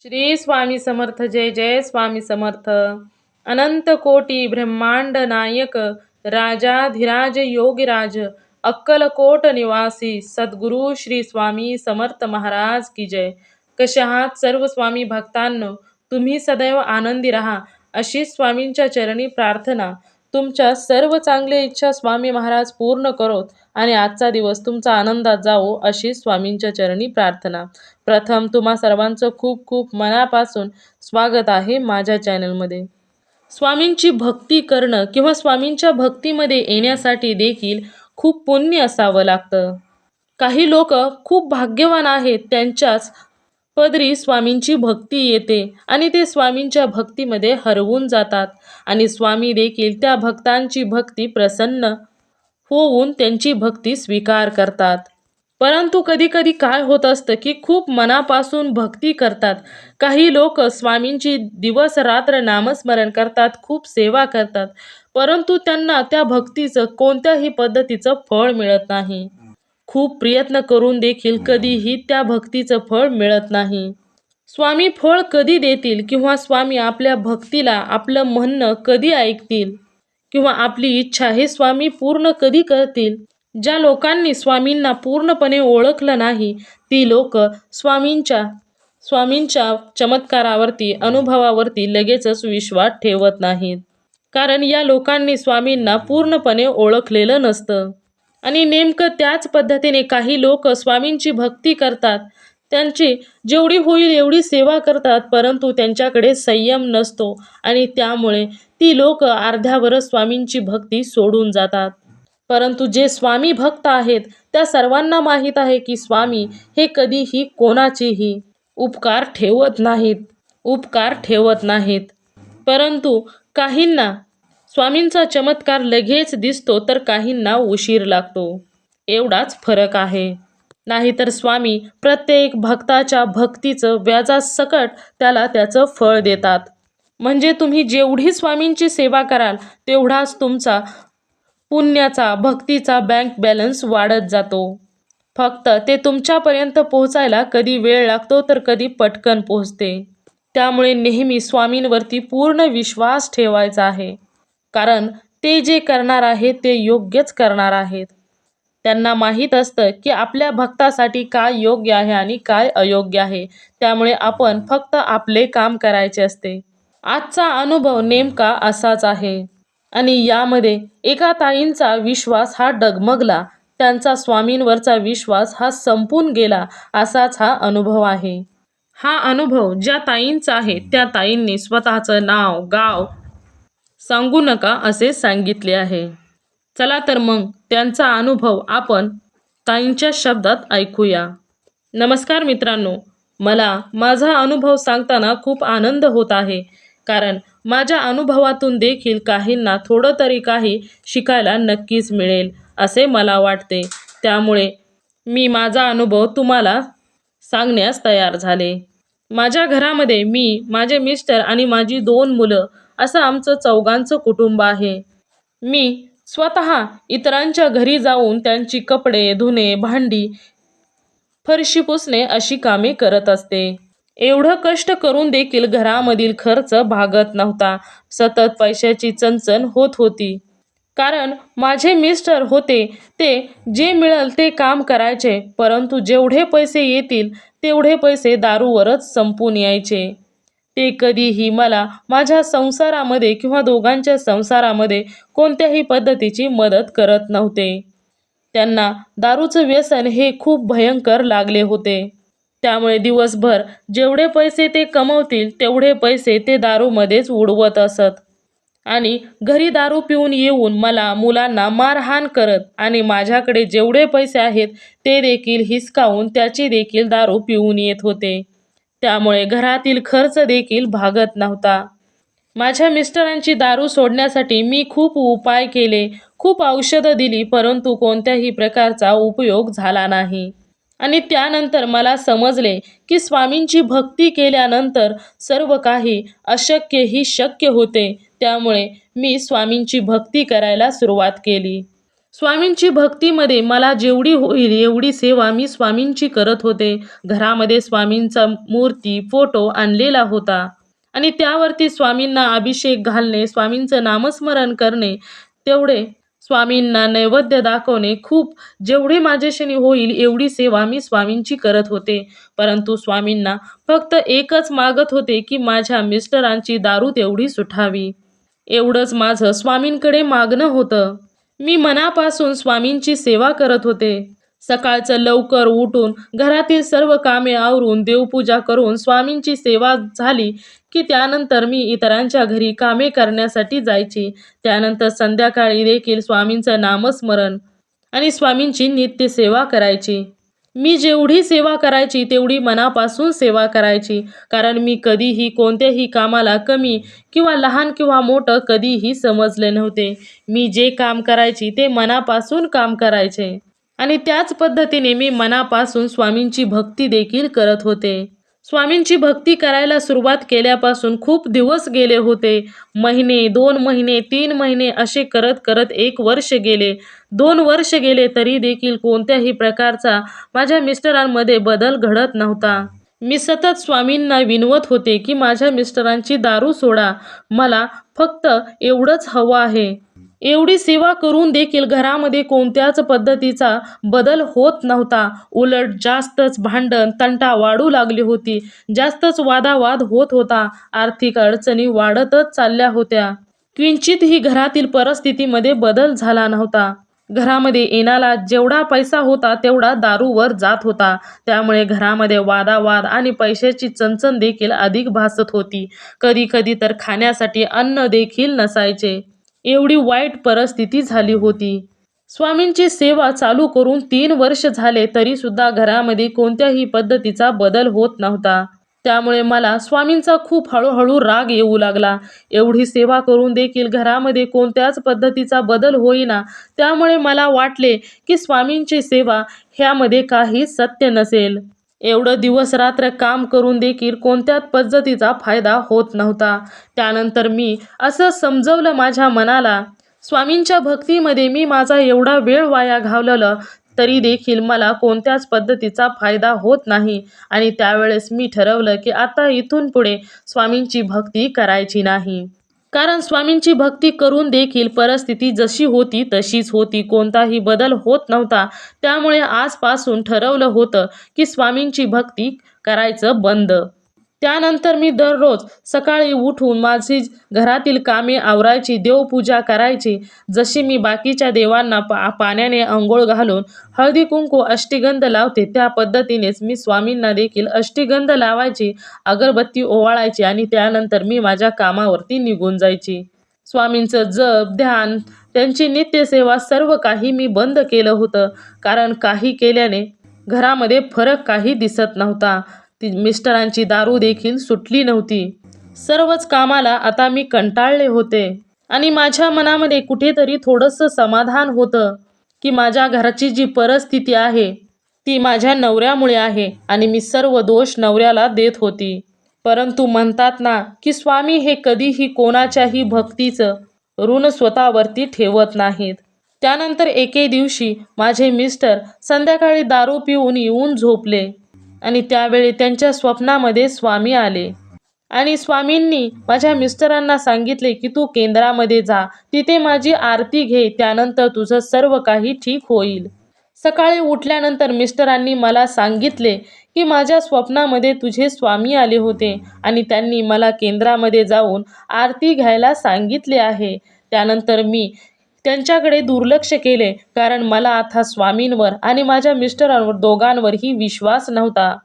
श्री स्वामी समर्थ. जय जय स्वामी समर्थ. अनंत कोटी ब्रह्मांड नायक राजाधिराज योगीराज अक्कलकोट निवासी सद्गुरु श्री स्वामी समर्थ महाराज की जय. कसे आहात सर्व स्वामी भक्तांनो? तुम्ही सदैव आनंदी राहा अशी स्वामींच्या चरणी प्रार्थना. तुमच्या सर्व चांगल्या इच्छा स्वामी महाराज पूर्ण करोत आणि आजचा दिवस तुमचा आनंदात जावो अशी स्वामींच्या चरणी प्रार्थना. प्रथम तुम्हा सर्वांचं खूप खूप मनापासून स्वागत आहे माझ्या चॅनलमध्ये. स्वामींची भक्ती करणं किंवा स्वामींच्या भक्तीमध्ये येण्यासाठी देखील खूप पुण्य असावं लागतं. काही लोक खूप भाग्यवान आहेत, त्यांच्याच पदरी स्वामींची भक्ती येते आणि ते स्वामींच्या भक्तीमध्ये हरवून जातात आणि स्वामी देखील त्या भक्तांची भक्ती प्रसन्न होऊन त्यांची भक्ती स्वीकार करतात. परंतु कधी कधी काय होत असतं की खूप मनापासून भक्ती करतात. काही लोक स्वामींची दिवस रात्र नामस्मरण करतात, खूप सेवा करतात, परंतु त्यांना त्या भक्तीचं कोणत्याही पद्धतीचं फळ मिळत नाही. खूप प्रयत्न करून देखील कधीही त्या भक्तीचं फळ मिळत नाही. स्वामी फळ कधी देतील किंवा स्वामी आपल्या भक्तीला आपलं म्हणणं कधी ऐकतील किंवा आपली इच्छा हे स्वामी पूर्ण कधी करतील? ज्या लोकांनी स्वामींना पूर्णपणे ओळखलं नाही ती लोक स्वामींच्या चमत्कारावरती, अनुभवावरती लगेचच विश्वास ठेवत नाहीत. कारण या लोकांनी स्वामींना पूर्णपणे ओळखलेलं नसतं. आणि नेमकं त्याच पद्धतीने काही लोक स्वामींची भक्ती करतात, त्यांची जेवढी होईल एवढी सेवा करतात, परंतु त्यांच्याकडे संयम नसतो आणि त्यामुळे ती लोक अर्ध्यावरच स्वामींची भक्ती सोडून जातात. परंतु जे स्वामी भक्त आहेत त्या सर्वांना माहीत आहे की स्वामी हे कधीही कोणाचेही उपकार ठेवत नाहीत. परंतु काहींना स्वामींचा चमत्कार लगेच दिसतो तर काहींना उशीर लागतो, एवढाच फरक आहे. नाहीतर स्वामी प्रत्येक भक्ताच्या भक्तीचं व्याजासकट त्याला त्याचं फळ देतात. म्हणजे तुम्ही जेवढी स्वामींची सेवा कराल तेवढाच तुमचा पुण्याचा, भक्तीचा बँक बॅलन्स वाढत जातो. फक्त ते तुमच्यापर्यंत पोहोचायला कधी वेळ लागतो तर कधी पटकन पोहोचते. त्यामुळे नेहमी स्वामींवरती पूर्ण विश्वास ठेवायचा आहे. कारण ते जे करणार आहेत ते योग्यच करणार आहेत. त्यांना माहीत असतं की आपल्या भक्तासाठी काय योग्य आहे आणि काय अयोग्य आहे. त्यामुळे आपण फक्त आपले काम करायचे असते. आजचा अनुभव नेमका असाच आहे. आणि यामध्ये एका ताईंचा विश्वास हा डगमगला, त्यांचा स्वामींवरचा विश्वास हा संपून गेला, असाच हा अनुभव आहे. हा अनुभव ज्या ताईंचा आहे त्या ताईंनी स्वतःचं नाव गाव सांगू नका असे सांगितले आहे. चला तर मग त्यांचा अनुभव आपण ताईंच्या शब्दात ऐकूया. नमस्कार मित्रांनो, मला माझा अनुभव सांगताना खूप आनंद होत आहे. कारण माझ्या अनुभवातून देखील काहींना थोडं तरी काही शिकायला नक्कीच मिळेल असे मला वाटते. त्यामुळे मी माझा अनुभव तुम्हाला सांगण्यास तयार झाले. माझ्या घरामध्ये मी, माझे मिस्टर आणि माझी 2 मुलं असं आमचं चौघांचं कुटुंब आहे. मी स्वतः इतरांच्या घरी जाऊन त्यांची कपडे धुणे, भांडी, फरशी पुसणे अशी कामे करत असते. एवढं कष्ट करून देखील घरामधील खर्च भागत नव्हता. सतत पैशाची चणचण होत होती. कारण माझे मिस्टर होते ते जे मिळेल ते काम करायचे, परंतु जेवढे पैसे येतील तेवढे पैसे दारूवरच संपून यायचे. ते कधीही मला माझ्या संसारामध्ये किंवा दोघांच्या संसारामध्ये कोणत्याही पद्धतीची मदत करत नव्हते. त्यांना दारूचं व्यसन हे खूप भयंकर लागले होते. त्यामुळे दिवसभर जेवढे पैसे ते कमवतील तेवढे पैसे ते दारूमध्येच उडवत असत आणि घरी दारू पिऊन येऊन मला, मुलांना मारहाण करत आणि माझ्याकडे जेवढे पैसे आहेत ते देखील हिसकावून त्याची देखील दारू पिऊन येत होते. त्यामुळे घरातील खर्च देखील भागत नव्हता. माझ्या मिस्टरांची दारू सोडण्यासाठी मी खूप उपाय केले, खूप औषधं दिली, परंतु कोणत्याही प्रकारचा उपयोग झाला नाही. आणि त्यानंतर मला समजले की स्वामींची भक्ती केल्यानंतर सर्व काही अशक्यही शक्य होते. त्यामुळे मी स्वामींची भक्ती करायला सुरुवात केली. स्वामींची भक्तीमध्ये मला जेवढी होईल एवढी सेवा मी स्वामींची करत होते. घरामध्ये स्वामींचा मूर्ती, फोटो आणलेला होता आणि त्यावरती स्वामींना अभिषेक घालणे, स्वामींचं नामस्मरण करणे, तेवढे स्वामींना नैवेद्य दाखवणे, खूप जेवढी माझ्याशीने होईल एवढी सेवा मी स्वामींची करत होते. परंतु स्वामींना फक्त एकच मागत होते की माझ्या मिस्टरांची दारू तेवढी सुटावी. एवढंच माझं स्वामींकडे मागणं होतं. मी मनापासून स्वामींची सेवा करत होते. सकाळचं लवकर उठून घरातील सर्व कामे आवरून देवपूजा करून स्वामींची सेवा झाली की त्यानंतर मी इतरांच्या घरी कामे करण्यासाठी जायची. त्यानंतर संध्याकाळी देखील स्वामींचं नामस्मरण आणि स्वामींची नित्यसेवा करायची. मी जेवढी सेवा करायची तेवढी मनापासून सेवा करायची, कारण मी कधीही कोणत्याही कामाला कमी किंवा लहान किंवा मोठं कधीही समजले नव्हते. मी जे काम करायची ते मनापासून काम करायचे आणि त्याच पद्धतीने मी मनापासून स्वामींची भक्ती देखील करत होते. स्वामींची भक्ती करायला सुरुवात केल्यापासून खूप दिवस गेले होते. महिने, 2 महिने, 3 महिने असे करत करत 1 वर्ष गेले. 2 वर्ष गेले तरी देखील कोणत्याही प्रकारचा माझ्या मिस्टरांमध्ये बदल घडत नव्हता. मी सतत स्वामींना विनवत होते की माझ्या मिस्टरांची दारू सोडा, मला फक्त एवढंच हवं आहे. एवढी सेवा करून देखील घरामध्ये कोणत्याच पद्धतीचा बदल होत नव्हता. उलट जास्तच भांडण, तंटा वाढू लागली होती. जास्तच वादावाद होत होता. आर्थिक अडचणी वाढतच चालल्या होत्या. किंचितही घरातील परिस्थितीमध्ये बदल झाला नव्हता. घरामध्ये येणारा जेवढा पैसा होता तेवढा दारूवर जात होता. त्यामुळे घरामध्ये वादावाद आणि पैशाची चणचण देखील अधिक भासत होती. कधी कधी तर खाण्यासाठी अन्न देखील नसायचे. एवढी वाईट परिस्थिती झाली होती. स्वामींची सेवा चालू करून 3 वर्ष झाले तरी सुद्धा घरामध्ये कोणत्याही पद्धतीचा बदल होत नव्हता. त्यामुळे मला स्वामींचा खूप हळूहळू राग येऊ लागला. एवढी सेवा करून देखील घरामध्ये कोणत्याच पद्धतीचा बदल होईना. त्यामुळे मला वाटले की स्वामींची सेवा ह्यामध्ये काही सत्य नसेल. एवढं दिवस रात्र काम करून देखील कोणत्याच पद्धतीचा फायदा होत नव्हता. त्यानंतर मी असं समजवलं माझ्या मनाला, स्वामींच्या भक्तीमध्ये मी माझा एवढा वेळ वाया घालवलं तरी देखील मला कोणत्याच पद्धतीचा फायदा होत नाही. आणि त्यावेळेस मी ठरवलं की आता इथून पुढे स्वामींची भक्ती करायची नाही. कारण स्वामींची भक्ती करून देखील परिस्थिती जशी होती तशीच होती, कोणताही बदल होत नव्हता. त्यामुळे आजपासून ठरवलं होतं की स्वामींची भक्ती करायचं बंद. त्यानंतर मी दररोज सकाळी उठून माझी घरातील कामे आवरायची, देवपूजा करायची. जशी मी बाकीच्या देवांना पाण्याने अंघोळ घालून हळदी कुंकू अष्टगंध लावते त्या पद्धतीनेच मी स्वामींना देखील अष्टगंध लावायची, अगरबत्ती ओवाळायची आणि त्यानंतर मी माझ्या कामावरती निघून जायची. स्वामींचं जप, ध्यान, त्यांची नित्यसेवा सर्व काही मी बंद केलं होतं. कारण काही केल्याने घरामध्ये फरक काही दिसत नव्हता. ती मिस्टरांची दारू देखील सुटली नव्हती. सर्वच कामाला आता मी कंटाळले होते आणि माझ्या मनामध्ये कुठेतरी थोडंसं समाधान होतं की माझ्या घराची जी परिस्थिती आहे ती माझ्या नवऱ्यामुळे आहे आणि मी सर्व दोष नवऱ्याला देत होती. परंतु म्हणतात ना की स्वामी हे कधीही कोणाच्याही भक्तीचं ऋण स्वतःवरती ठेवत नाहीत. त्यानंतर एके दिवशी माझे मिस्टर संध्याकाळी दारू पिऊन येऊन झोपले आणि त्यावेळी त्यांच्या स्वप्नामध्ये स्वामी आले आणि स्वामींनी माझ्या मिस्टरांना सांगितले की तू केंद्रामध्ये जा, तिथे माझी आरती घे, त्यानंतर तुझं सर्व काही ठीक होईल. सकाळी उठल्यानंतर मिस्टरांनी मला सांगितले की माझ्या स्वप्नामध्ये तुझे स्वामी आले होते आणि त्यांनी मला केंद्रामध्ये जाऊन आरती घ्यायला सांगितले आहे. त्यानंतर मी त्यांच्याकडे दुर्लक्ष केले, कारण मला आता स्वामींवर आणि माझ्या मिस्टरांवर दोघांवरही विश्वास नव्हता.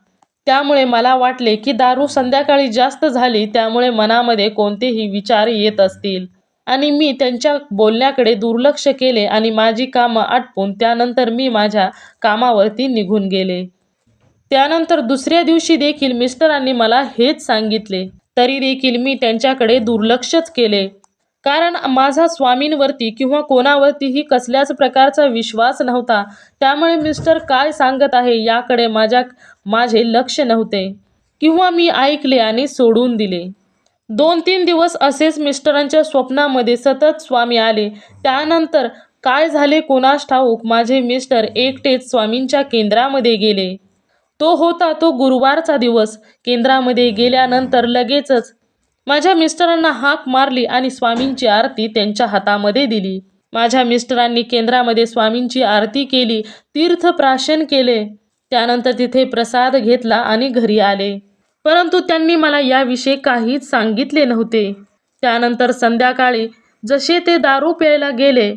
त्यामुळे मला वाटले की दारू संध्याकाळी जास्त झाली त्यामुळे मनामध्ये कोणतेही विचार येत असतील आणि मी त्यांच्या बोलण्याकडे दुर्लक्ष केले आणि माझी कामं आटपून त्यानंतर मी माझ्या कामावरती निघून गेले. त्यानंतर दुसऱ्या दिवशी देखील मिस्टरांनी मला हेच सांगितले, तरी देखील मी त्यांच्याकडे दुर्लक्षच केले. कारण माझा स्वामींवरती किंवा कोणावरतीही कसल्याच प्रकारचा विश्वास नव्हता. त्यामुळे मिस्टर काय सांगत आहे याकडे माझे लक्ष नव्हते किंवा मी ऐकले आणि सोडून दिले. 2-3 दिवस असेच मिस्टरांच्या स्वप्नामध्ये सतत स्वामी आले. त्यानंतर काय झाले कोणास ठाऊक, माझे मिस्टर एकटेच स्वामींच्या केंद्रामध्ये गेले. तो होता तो गुरुवारचा दिवस. केंद्रामध्ये गेल्यानंतर लगेचच माझ्या मिस्टरांना हाक मारली आणि स्वामींची आरती त्यांच्या हातामध्ये दिली. माझ्या मिस्टरांनी केंद्रामध्ये स्वामींची आरती केली, तीर्थप्राशन केले. त्यानंतर तिथे प्रसाद घेतला आणि घरी आले. परंतु त्यांनी मला याविषयी काहीच सांगितले नव्हते. त्यानंतर संध्याकाळी जसे ते दारू प्यायला गेले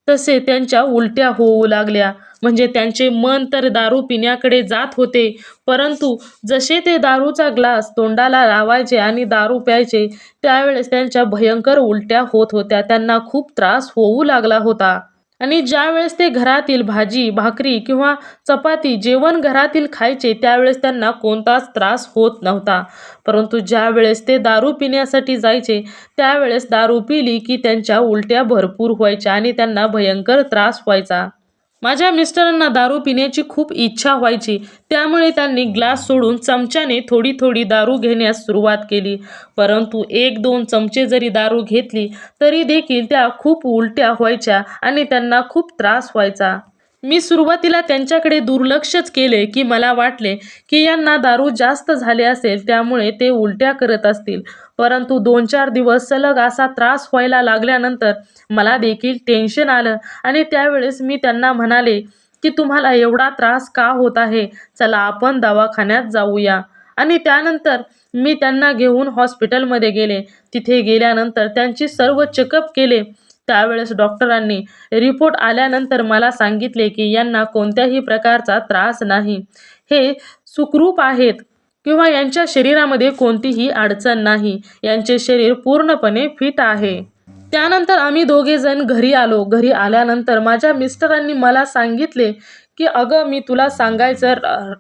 तसे त्यांच्या उलट्या होऊ लागल्या. म्हणजे त्यांचे मन तर दारू पिण्याकडे जात होते, परंतु जसे ते दारूचा ग्लास तोंडाला लावायचे आणि दारू प्यायचे त्यावेळेस त्यांच्या भयंकर उलट्या होत होत्या. त्यांना खूप त्रास होऊ लागला होता. आणि ज्यावेळेस ते घरातील भाजी भाकरी किंवा चपाती जेवण घरातील खायचे त्यावेळेस त्यांना कोणताच त्रास होत नव्हता. परंतु ज्यावेळेस ते दारू पिण्यासाठी जायचे त्यावेळेस दारू पिली की त्यांच्या उलट्या भरपूर व्हायच्या आणि त्यांना भयंकर त्रास व्हायचा. माझ्या मिस्टरांना दारू पिण्याची खूप इच्छा व्हायची, त्यामुळे त्यांनी ग्लास सोडून चमच्याने थोडी थोडी दारू घेण्यास सुरुवात केली. परंतु 1-2 चमचे जरी दारू घेतली तरी देखील त्या खूप उलट्या व्हायच्या आणि त्यांना खूप त्रास व्हायचा. मी सुरुवातीला त्यांच्याकडे दुर्लक्षच केले की मला वाटले की यांना दारू जास्त झाले असेल, त्यामुळे ते उलट्या करत असतील. परंतु 2-4 दिवस सलग असा त्रास व्हायला लागल्यानंतर मला देखील टेन्शन आलं आणि त्यावेळेस मी त्यांना म्हणाले की तुम्हाला एवढा त्रास का होत आहे, चला आपण दवाखान्यात जाऊया. आणि त्यानंतर मी त्यांना घेऊन हॉस्पिटलमध्ये गेले. तिथे गेल्यानंतर त्यांची सर्व चेकअप केले. त्यावेळेस डॉक्टरांनी रिपोर्ट आल्यानंतर मला सांगितले की यांना कोणत्याही प्रकारचा त्रास नाही, हे सुखरूप आहेत किंवा यांच्या शरीरामध्ये कोणतीही अडचण नाही, यांचे शरीर पूर्णपणे फिट आहे. त्यानंतर आम्ही दोघेजण घरी आलो. घरी आल्यानंतर माझ्या मिस्टरांनी मला सांगितले की अगं, मी तुला सांगायचं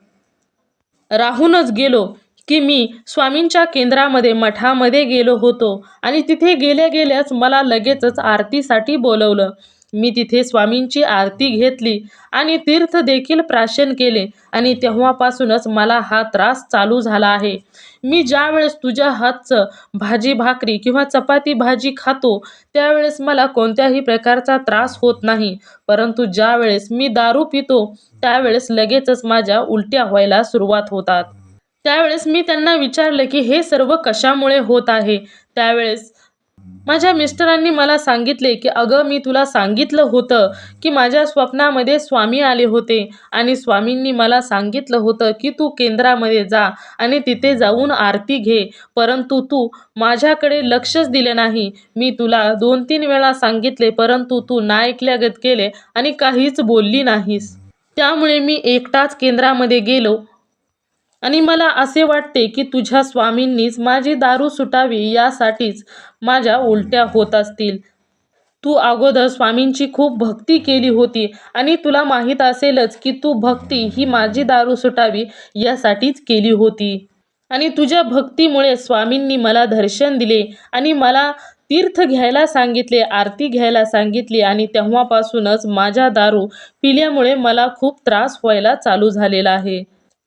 राहूनच गेलो की मी स्वामींच्या केंद्रामध्ये मठामध्ये गेलो होतो आणि तिथे गेल्या गेल्याच मला लगेचच आरतीसाठी बोलवलं. मी तिथे स्वामींची आरती घेतली आणि तीर्थ देखील प्राशन केले आणि तेव्हापासूनच मला हा त्रास चालू झाला आहे. मी ज्यावेळेस तुझ्या हातचं भाजी भाकरी किंवा चपाती भाजी खातो त्यावेळेस मला कोणत्याही प्रकारचा त्रास होत नाही, परंतु ज्यावेळेस मी दारू पितो त्यावेळेस लगेचच माझ्या उलट्या व्हायला सुरुवात होतात. त्यावेळेस मी त्यांना विचारलं की हे सर्व कशामुळे होत आहे. त्यावेळेस माझ्या मिस्टरांनी मला सांगितले की अगं, मी तुला सांगितलं होतं की माझ्या स्वप्नामध्ये स्वामी आले होते आणि स्वामींनी मला सांगितलं होतं की तू केंद्रामध्ये जा आणि तिथे जाऊन आरती घे, परंतु तू माझ्याकडे लक्षच दिले नाही. मी तुला 2-3 वेळा सांगितले परंतु तू नाऐकल्यागत केले आणि काहीच बोलली नाहीस. त्यामुळे मी एकटाच केंद्रामध्ये गेलो आणि मला असे वाटते की तुझ्या स्वामींनीच माझी दारू सुटावी यासाठीच माझ्या उलट्या होत असतील. तू अगोदर स्वामींची खूप भक्ती केली होती आणि तुला माहीत असेलच की तू भक्ती ही माझी दारू सुटावी यासाठीच केली होती. आणि तुझ्या भक्तीमुळे स्वामींनी मला दर्शन दिले आणि मला तीर्थ घ्यायला सांगितले, आरती घ्यायला सांगितली आणि तेव्हापासूनच माझ्या दारू पिल्यामुळे मला खूप त्रास व्हायला चालू झालेला आहे.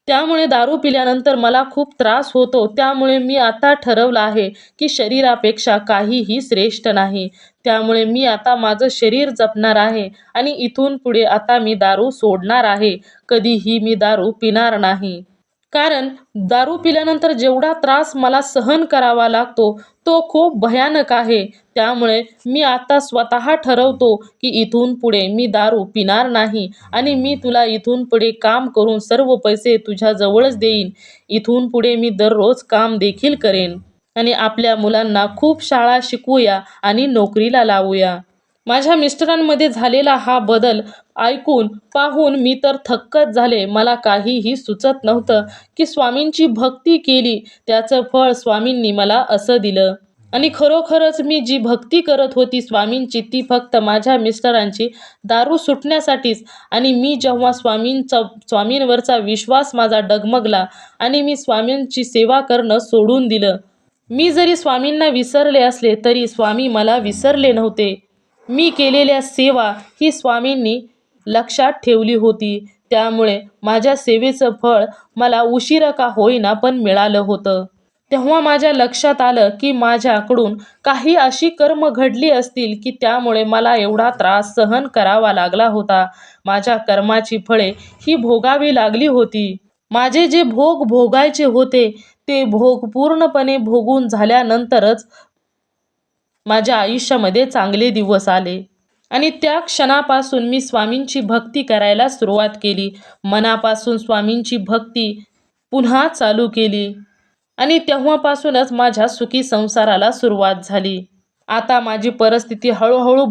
त्यामुळे दारू पिल्यानंतर मला खूप त्रास होतो. त्यामुळे मी आता ठरवलं आहे की शरीरापेक्षा काहीही श्रेष्ठ नाही. त्यामुळे मी आता माझं शरीर जपणार आहे आणि इथून पुढे आता मी दारू सोडणार आहे. कधीही मी दारू पिणार नाही. कारण दारू पिल्यानंतर जेवढा त्रास मला सहन करावा लागतो तो खूप भयानक आहे. त्यामुळे मी आता स्वतः ठरवतो की इथून पुढे मी दारू पिणार नाही आणि मी तुला इथून पुढे काम करून सर्व पैसे तुझ्या जवळच देईन. इथून पुढे मी दररोज काम देखील करेन आणि आपल्या मुलांना खूप शाळा शिकवूया आणि नोकरीला लावूया. माझ्या मिस्टरांमध्ये झालेला हा बदल ऐकून पाहून मी तर थक्कच झाले. मला काहीही सुचत नव्हतं की स्वामींची भक्ती केली त्याचं फळ स्वामींनी मला असं दिलं. आणि खरोखरच मी जी भक्ती करत होती स्वामींची ती फक्त माझ्या मिस्टरांची दारू सुटण्यासाठीच. आणि मी जेव्हा स्वामींवरचा विश्वास माझा डगमगला आणि मी स्वामींची सेवा करणं सोडून दिलं. मी जरी स्वामींना विसरले असले तरी स्वामी मला विसरले नव्हते. मी केलेल्या सेवा ही स्वामींनी लक्षात ठेवली होती. त्यामुळे माझ्या सेवेचं फळ मला उशिरा का होईना पण मिळालं होतं. तेव्हा माझ्या लक्षात आलं की माझ्याकडून काही अशी कर्म घडली असतील की त्यामुळे मला एवढा त्रास सहन करावा लागला होता. माझ्या कर्माची फळे ही भोगावी लागली होती. माझे जे भोग भोगायचे होते ते भोग पूर्णपणे भोगून झाल्यानंतरच माझ्या आयुष्यामध्ये चांगले दिवस आले आणि त्या क्षणापासून मी स्वामींची भक्ती करायला सुरुवात केली. मनापासून स्वामींची भक्ती पुन्हा चालू केली आणि तेव्हापासूनच माझ्या सुखी संसाराला सुरुवात झाली. आता माझी परिस्थिती हळूहळू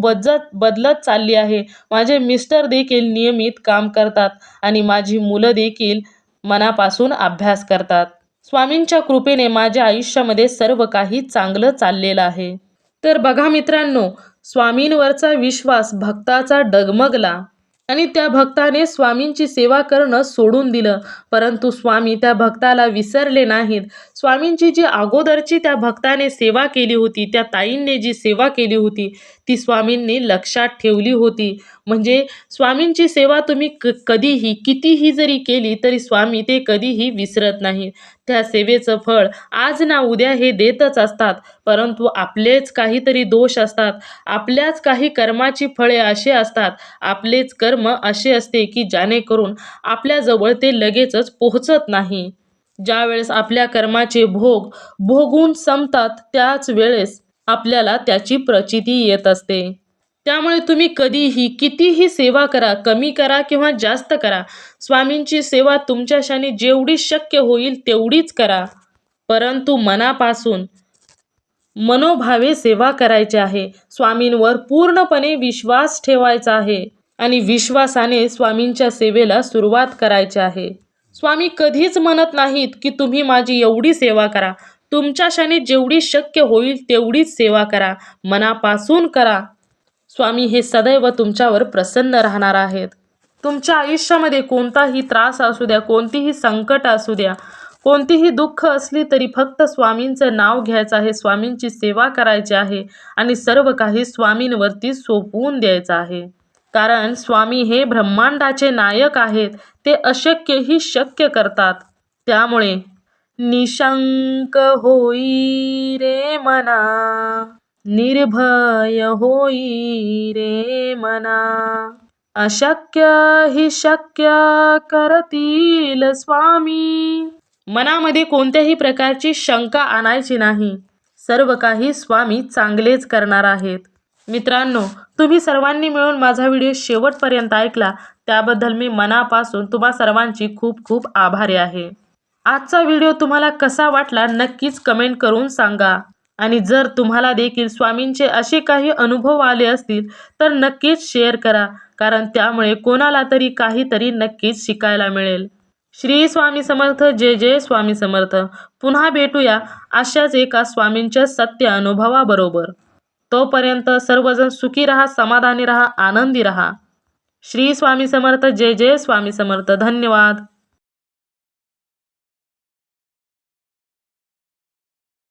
बदलत चालली आहे. माझे मिस्टर देखील नियमित काम करतात आणि माझी मुलं देखील मनापासून अभ्यास करतात. स्वामींच्या कृपेने माझ्या आयुष्यामध्ये सर्व काही चांगलं चाललेलं आहे. तर बघा मित्रांनो, स्वामींवरचा विश्वास भक्ताचा डगमगला आणि त्या भक्ताने स्वामींची सेवा करणं सोडून दिलं. परंतु स्वामी त्या भक्ताला विसरले नाहीत. स्वामींची जी अगोदरची त्या भक्ताने सेवा केली होती, त्या ताईंनी जी सेवा केली होती ती स्वामींनी लक्षात ठेवली होती. म्हणजे स्वामींची सेवा तुम्ही कधीही कितीही जरी केली तरी स्वामी ते कधीही विसरत नाही. त्या सेवेचं फळ आज ना उद्या हे देतच असतात. परंतु आपलेच काहीतरी दोष असतात, आपल्याच काही कर्माची फळे असे असतात, आपलेच कर्म असे असते की जेणेकरून आपल्याजवळ ते लगेचच पोहोचत नाही. ज्यावेळेस आपल्या कर्माचे भोग भोगून संपतात त्याच वेळेस आपल्याला त्याची प्रचिती येत असते. त्यामुळे तुम्ही कधीही कितीही सेवा करा, कमी करा किंवा जास्त करा, स्वामींची सेवा तुमच्याशाने जेवढी शक्य होईल तेवढीच करा. परंतु मनापासून मनोभावे सेवा करायची आहे. स्वामींवर पूर्णपणे विश्वास ठेवायचा आहे आणि विश्वासाने स्वामींच्या सेवेला सुरुवात करायची आहे. स्वामी कधीच म्हणत नाहीत की तुम्ही माझी एवढी सेवा करा. तुमच्याशाने जेवढी शक्य होईल तेवढीच सेवा करा, मनापासून करा. स्वामी हे सदैव तुमच्यावर प्रसन्न राहणार आहेत. तुमच्या आयुष्यामध्ये कोणताही त्रास असू द्या, कोणतीही संकट असू द्या, कोणतीही दुःख असली तरी फक्त स्वामींचं नाव घ्यायचं आहे, स्वामींची सेवा करायची आहे आणि सर्व काही स्वामींवरती सोपवून द्यायचं आहे. कारण स्वामी हे ब्रह्मांडाचे नायक आहेत. ते अशक्यही शक्य करतात. त्यामुळे निशंक होई रे मना, निर्भय होई रे मना, अशक्य ही शक्य करतील स्वामी. मनामध्ये कोणत्याही प्रकारची शंका आणायची नाही. सर्व काही स्वामी चांगलेच करणार आहेत. मित्रांनो, तुम्ही सर्वांनी मिळून माझा व्हिडिओ शेवटपर्यंत ऐकला त्याबद्दल मी मनापासून तुम्हा सर्वांची खूप खूप आभारी आहे. आजचा व्हिडिओ तुम्हाला कसा वाटला नक्कीच कमेंट करून सांगा आणि जर तुम्हाला देखील स्वामींचे असे काही अनुभव आले असतील तर नक्कीच शेअर करा, कारण त्यामुळे कोणाला तरी काहीतरी नक्कीच शिकायला मिळेल. श्री स्वामी समर्थ. जय जय स्वामी समर्थ. पुन्हा भेटूया अशाच एका स्वामींच्या सत्य अनुभवाबरोबर. तोपर्यंत सर्वजण सुखी राहा, समाधानी राहा, आनंदी राहा. श्री स्वामी समर्थ. जय जय स्वामी समर्थ. धन्यवाद.